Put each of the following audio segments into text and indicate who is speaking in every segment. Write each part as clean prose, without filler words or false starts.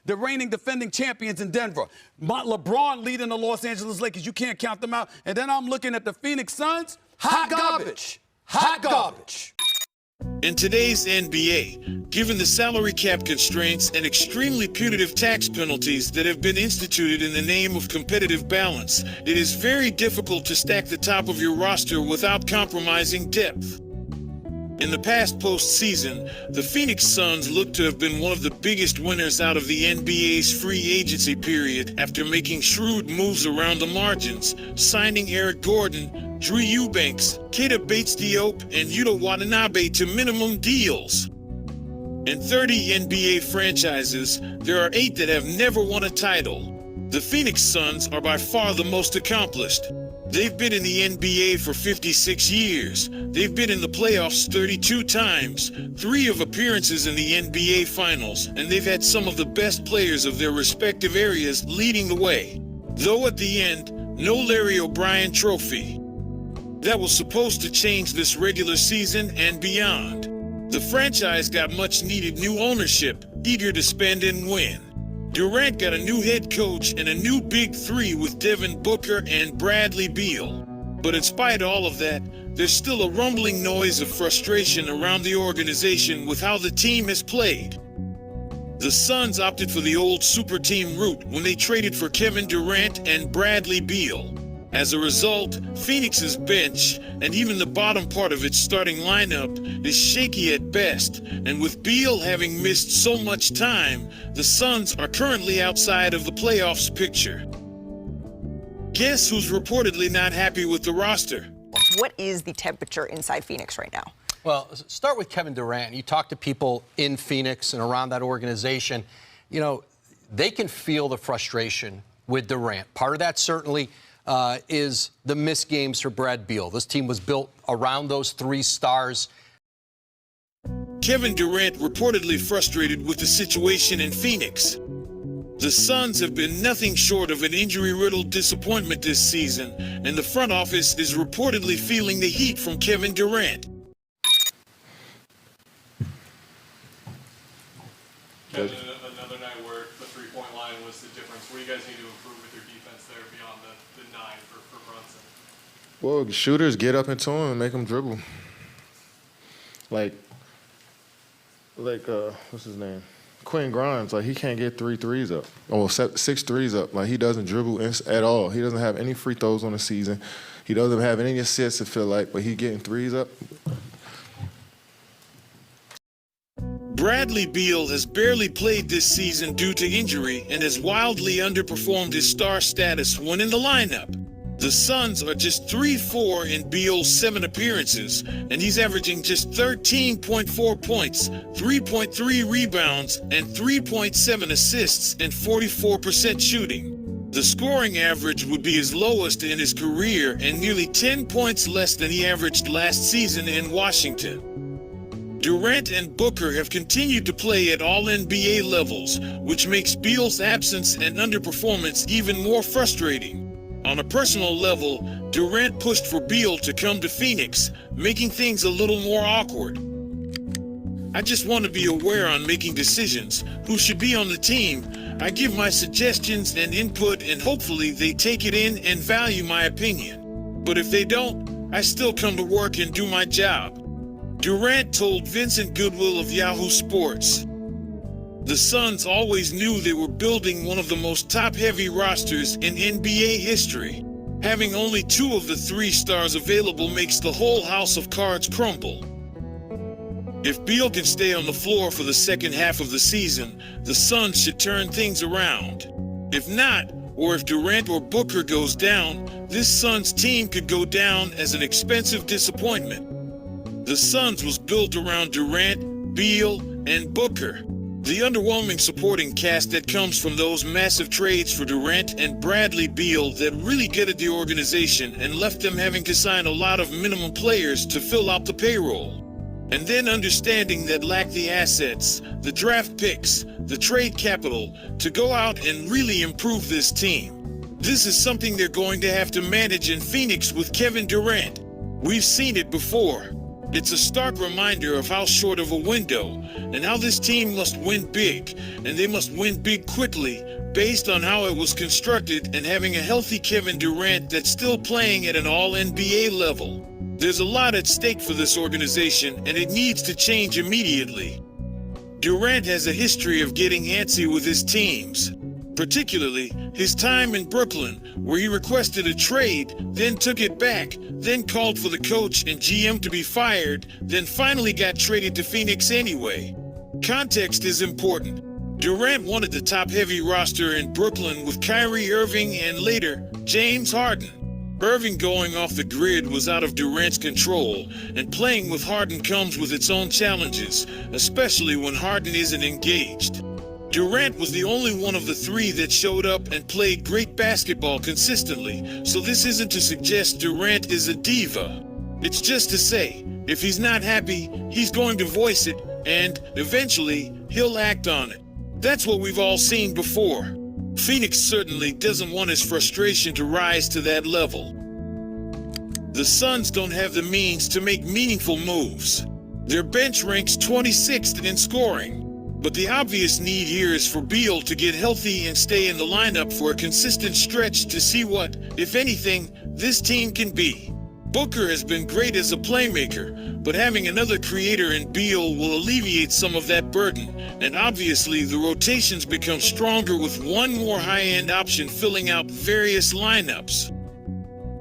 Speaker 1: the reigning defending champions in Denver. LeBron leading the Los Angeles Lakers. You can't count them out. And then I'm looking at the Phoenix Suns. Hot garbage. Hot garbage.
Speaker 2: In today's NBA, given the salary cap constraints and extremely punitive tax penalties that have been instituted in the name of competitive balance, it is very difficult to stack the top of your roster without compromising depth. In the past postseason, the Phoenix Suns look to have been one of the biggest winners out of the NBA's free agency period after making shrewd moves around the margins, signing Eric Gordon, Drew Eubanks, Keita Bates-Diop, and Yuta Watanabe to minimum deals. In 30 NBA franchises, there are 8 that have never won a title. The Phoenix Suns are by far the most accomplished. They've been in the NBA for 56 years. They've been in the playoffs 32 times, 3 of appearances in the NBA Finals, and they've had some of the best players of their respective areas leading the way. Though at the end, no Larry O'Brien trophy. That was supposed to change this regular season and beyond. The franchise got much needed new ownership, eager to spend and win. Durant got a new head coach and a new big 3 with Devin Booker and Bradley Beal. But in spite of all of that, there's still a rumbling noise of frustration around the organization with how the team has played. The Suns opted for the old super team route when they traded for Kevin Durant and Bradley Beal. As a result, Phoenix's bench, and even the bottom part of its starting lineup, is shaky at best, and with Beal having missed so much time, the Suns are currently outside of the playoffs picture. Guess who's reportedly not happy with the roster?
Speaker 3: What is the temperature inside Phoenix right now?
Speaker 4: Well, start with Kevin Durant. You talk to people in Phoenix and around that organization, you know, they can feel the frustration with Durant. Part of that certainly is the missed games for Brad Beal. This team was built around those 3 stars.
Speaker 2: Kevin Durant reportedly frustrated with the situation in Phoenix. The Suns have been nothing short of an injury-riddled disappointment this season, and the front office is reportedly feeling the heat from Kevin Durant.
Speaker 5: Kevin, another night where the three-point line was the difference. What do you guys need to improve with your defense there beyond the 9 for Brunson?
Speaker 6: Well, shooters get up into him and make him dribble. Like what's his name? Quentin Grimes, like he can't get 3 threes up. Or 6 threes up. Like he doesn't dribble at all. He doesn't have any free throws on the season. He doesn't have any assists, I feel like, but he getting 3s up.
Speaker 2: Bradley Beal has barely played this season due to injury and has wildly underperformed his star status when in the lineup. The Suns are just 3-4 in Beal's 7 appearances, and he's averaging just 13.4 points, 3.3 rebounds, and 3.7 assists and 44% shooting. The scoring average would be his lowest in his career and nearly 10 points less than he averaged last season in Washington. Durant and Booker have continued to play at all NBA levels, which makes Beal's absence and underperformance even more frustrating. On a personal level, Durant pushed for Beal to come to Phoenix, making things a little more awkward. I just want to be aware on making decisions, who should be on the team. I give my suggestions and input, and hopefully they take it in and value my opinion. But if they don't, I still come to work and do my job. Durant told Vincent Goodwill of Yahoo Sports, "The Suns always knew they were building one of the most top-heavy rosters in NBA history. Having only 2 of the 3 stars available makes the whole house of cards crumble. If Beal can stay on the floor for the second half of the season, the Suns should turn things around. If not, or if Durant or Booker goes down, this Suns team could go down as an expensive disappointment." The Suns was built around Durant, Beal, and Booker. The underwhelming supporting cast that comes from those massive trades for Durant and Bradley Beal that really gutted the organization and left them having to sign a lot of minimum players to fill out the payroll. And then understanding that lacked the assets, the draft picks, the trade capital to go out and really improve this team. This is something they're going to have to manage in Phoenix with Kevin Durant. We've seen it before. It's a stark reminder of how short of a window and how this team must win big, and they must win big quickly based on how it was constructed and having a healthy Kevin Durant that's still playing at an all-NBA level. There's a lot at stake for this organization, and it needs to change immediately. Durant has a history of getting antsy with his teams, particularly his time in Brooklyn, where he requested a trade, then took it back, then called for the coach and GM to be fired, then finally got traded to Phoenix anyway. Context is important. Durant wanted the top-heavy roster in Brooklyn with Kyrie Irving and later James Harden. Irving going off the grid was out of Durant's control, and playing with Harden comes with its own challenges, especially when Harden isn't engaged. Durant was the only one of the three that showed up and played great basketball consistently, so this isn't to suggest Durant is a diva. It's just to say, if he's not happy, he's going to voice it, and eventually, he'll act on it. That's what we've all seen before. Phoenix certainly doesn't want his frustration to rise to that level. The Suns don't have the means to make meaningful moves. Their bench ranks 26th in scoring, but the obvious need here is for Beal to get healthy and stay in the lineup for a consistent stretch to see what, if anything, this team can be. Booker has been great as a playmaker, but having another creator in Beal will alleviate some of that burden, and obviously the rotations become stronger with one more high-end option filling out various lineups.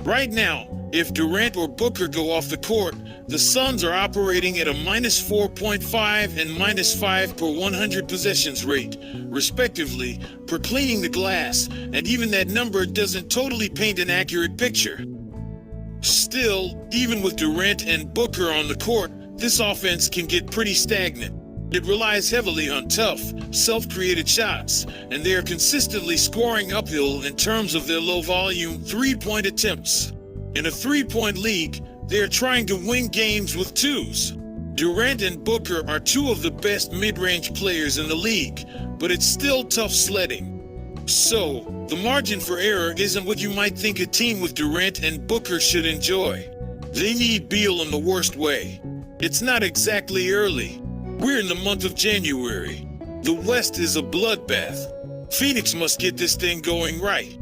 Speaker 2: Right now, if Durant or Booker go off the court, the Suns are operating at a -4.5 and -5 per 100 possessions rate, respectively, per cleaning the glass, and even that number doesn't totally paint an accurate picture. Still, even with Durant and Booker on the court, this offense can get pretty stagnant. It relies heavily on tough, self-created shots, and they are consistently scoring uphill in terms of their low-volume three-point attempts. In a three-point league, they are trying to win games with twos. Durant and Booker are two of the best mid-range players in the league, but it's still tough sledding. So, the margin for error isn't what you might think a team with Durant and Booker should enjoy. They need Beal in the worst way. It's not exactly early. We're in the month of January. The West is a bloodbath. Phoenix must get this thing going right.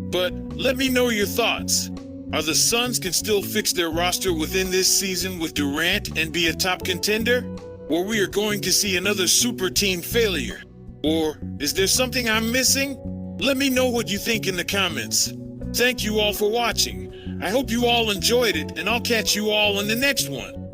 Speaker 2: But let me know your thoughts. Are the Suns can still fix their roster within this season with Durant and be a top contender? Or we are going to see another super team failure? Or is there something I'm missing? Let me know what you think in the comments. Thank you all for watching. I hope you all enjoyed it, and I'll catch you all in the next one.